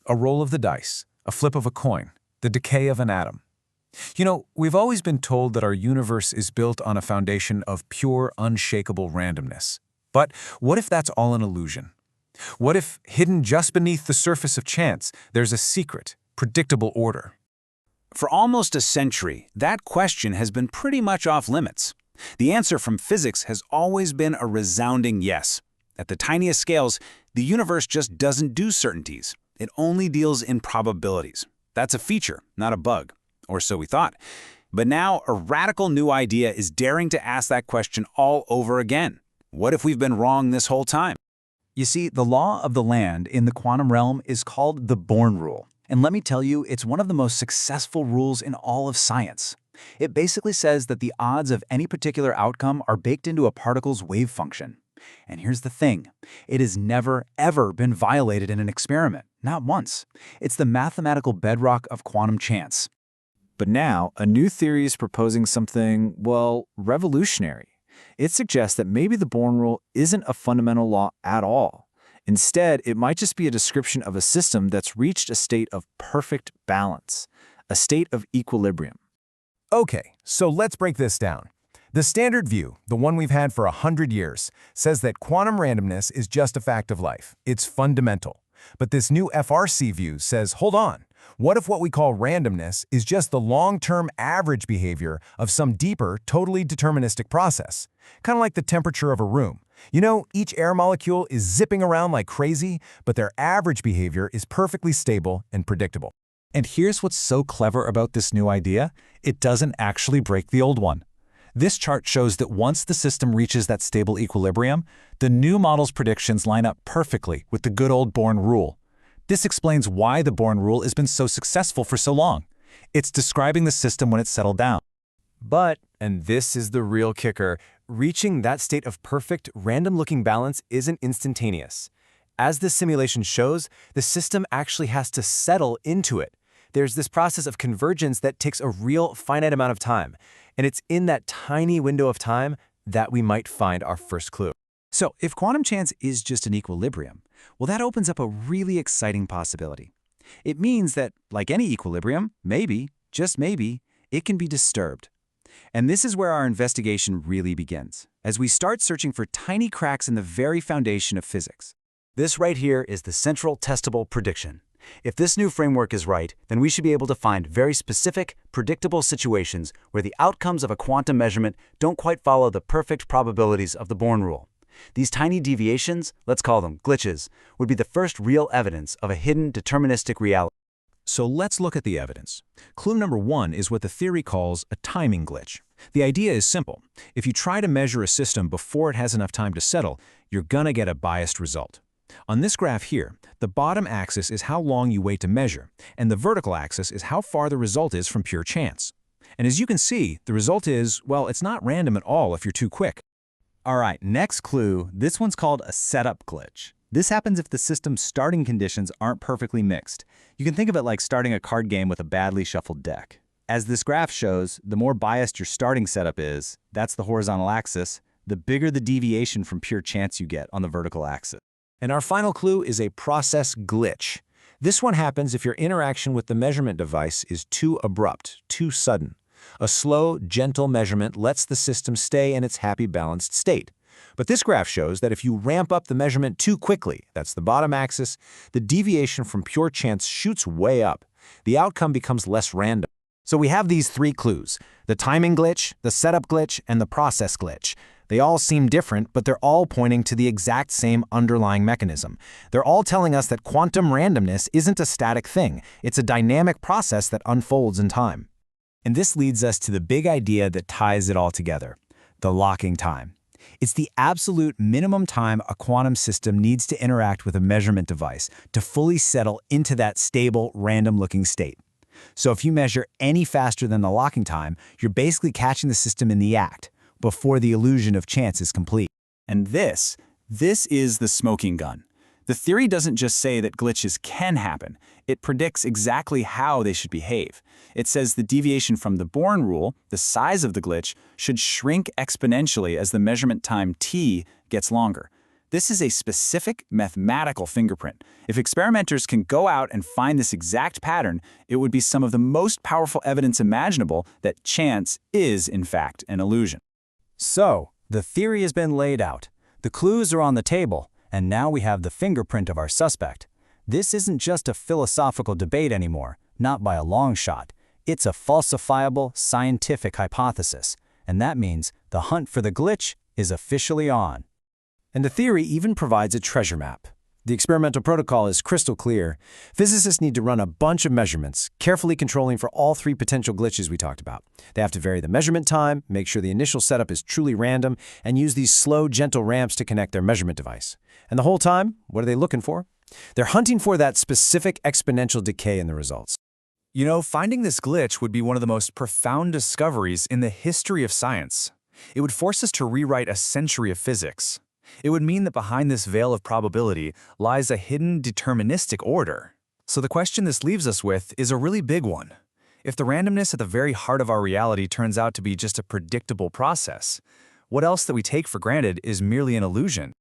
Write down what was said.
a roll of the dice, a flip of a coin, the decay of an atom. You know, we've always been told that our universe is built on a foundation of pure, unshakable randomness. But what if that's all an illusion? What if, hidden just beneath the surface of chance, there's a secret, predictable order? For almost a century, that question has been pretty much off limits. The answer from physics has always been a resounding yes. At the tiniest scales, the universe just doesn't do certainties. It only deals in probabilities. That's a feature, not a bug. Or so we thought. But now, a radical new idea is daring to ask that question all over again. What if we've been wrong this whole time? You see, the law of the land in the quantum realm is called the Born rule. And let me tell you, it's one of the most successful rules in all of science. It basically says that the odds of any particular outcome are baked into a particle's wave function. And here's the thing. It has never, ever been violated in an experiment. Not once. It's the mathematical bedrock of quantum chance. But now, a new theory is proposing something, well, revolutionary. It suggests that maybe the Born rule isn't a fundamental law at all. Instead, it might just be a description of a system that's reached a state of perfect balance, a state of equilibrium. Okay, so let's break this down. The standard view, the one we've had for 100 years, says that quantum randomness is just a fact of life. It's fundamental. But this new FRC view says, hold on, what if what we call randomness is just the long-term average behavior of some deeper, totally deterministic process? Kind of like the temperature of a room. You know, each air molecule is zipping around like crazy, but their average behavior is perfectly stable and predictable. And here's what's so clever about this new idea. It doesn't actually break the old one. This chart shows that once the system reaches that stable equilibrium, the new model's predictions line up perfectly with the good old Born rule. This explains why the Born rule has been so successful for so long. It's describing the system when it's settled down. But, and this is the real kicker, reaching that state of perfect, random-looking balance isn't instantaneous. As this simulation shows, the system actually has to settle into it. There's this process of convergence that takes a real finite amount of time, and it's in that tiny window of time that we might find our first clue. So, if quantum chance is just an equilibrium, well, that opens up a really exciting possibility. It means that, like any equilibrium, maybe, just maybe, it can be disturbed. And this is where our investigation really begins, as we start searching for tiny cracks in the very foundation of physics. This right here is the central testable prediction. If this new framework is right, then we should be able to find very specific, predictable situations where the outcomes of a quantum measurement don't quite follow the perfect probabilities of the Born rule. These tiny deviations, let's call them glitches, would be the first real evidence of a hidden deterministic reality. So let's look at the evidence. Clue number 1 is what the theory calls a timing glitch. The idea is simple. If you try to measure a system before it has enough time to settle, you're gonna get a biased result. On this graph here, the bottom axis is how long you wait to measure, and the vertical axis is how far the result is from pure chance. And as you can see, the result is, well, it's not random at all if you're too quick. All right, next clue. This one's called a setup glitch. This happens if the system's starting conditions aren't perfectly mixed. You can think of it like starting a card game with a badly shuffled deck. As this graph shows, the more biased your starting setup is, that's the horizontal axis, the bigger the deviation from pure chance you get on the vertical axis. And our final clue is a process glitch. This one happens if your interaction with the measurement device is too abrupt, too sudden. A slow, gentle measurement lets the system stay in its happy, balanced state. But this graph shows that if you ramp up the measurement too quickly, that's the bottom axis, the deviation from pure chance shoots way up. The outcome becomes less random. So we have these 3 clues: the timing glitch, the setup glitch, and the process glitch. They all seem different, but they're all pointing to the exact same underlying mechanism. They're all telling us that quantum randomness isn't a static thing. It's a dynamic process that unfolds in time. And this leads us to the big idea that ties it all together, the locking time. It's the absolute minimum time a quantum system needs to interact with a measurement device to fully settle into that stable, random-looking state. So if you measure any faster than the locking time, you're basically catching the system in the act, before the illusion of chance is complete. And this is the smoking gun. The theory doesn't just say that glitches can happen. It predicts exactly how they should behave. It says the deviation from the Born rule, the size of the glitch, should shrink exponentially as the measurement time t gets longer. This is a specific mathematical fingerprint. If experimenters can go out and find this exact pattern, it would be some of the most powerful evidence imaginable that chance is, in fact, an illusion. So, the theory has been laid out. The clues are on the table, and now we have the fingerprint of our suspect. This isn't just a philosophical debate anymore, not by a long shot. It's a falsifiable scientific hypothesis, and that means the hunt for the glitch is officially on. And the theory even provides a treasure map. The experimental protocol is crystal clear. Physicists need to run a bunch of measurements, carefully controlling for all 3 potential glitches we talked about. They have to vary the measurement time, make sure the initial setup is truly random, and use these slow, gentle ramps to connect their measurement device. And the whole time, what are they looking for? They're hunting for that specific exponential decay in the results. You know, finding this glitch would be one of the most profound discoveries in the history of science. It would force us to rewrite a century of physics. It would mean that behind this veil of probability lies a hidden deterministic order. So the question this leaves us with is a really big one. If the randomness at the very heart of our reality turns out to be just a predictable process, what else that we take for granted is merely an illusion?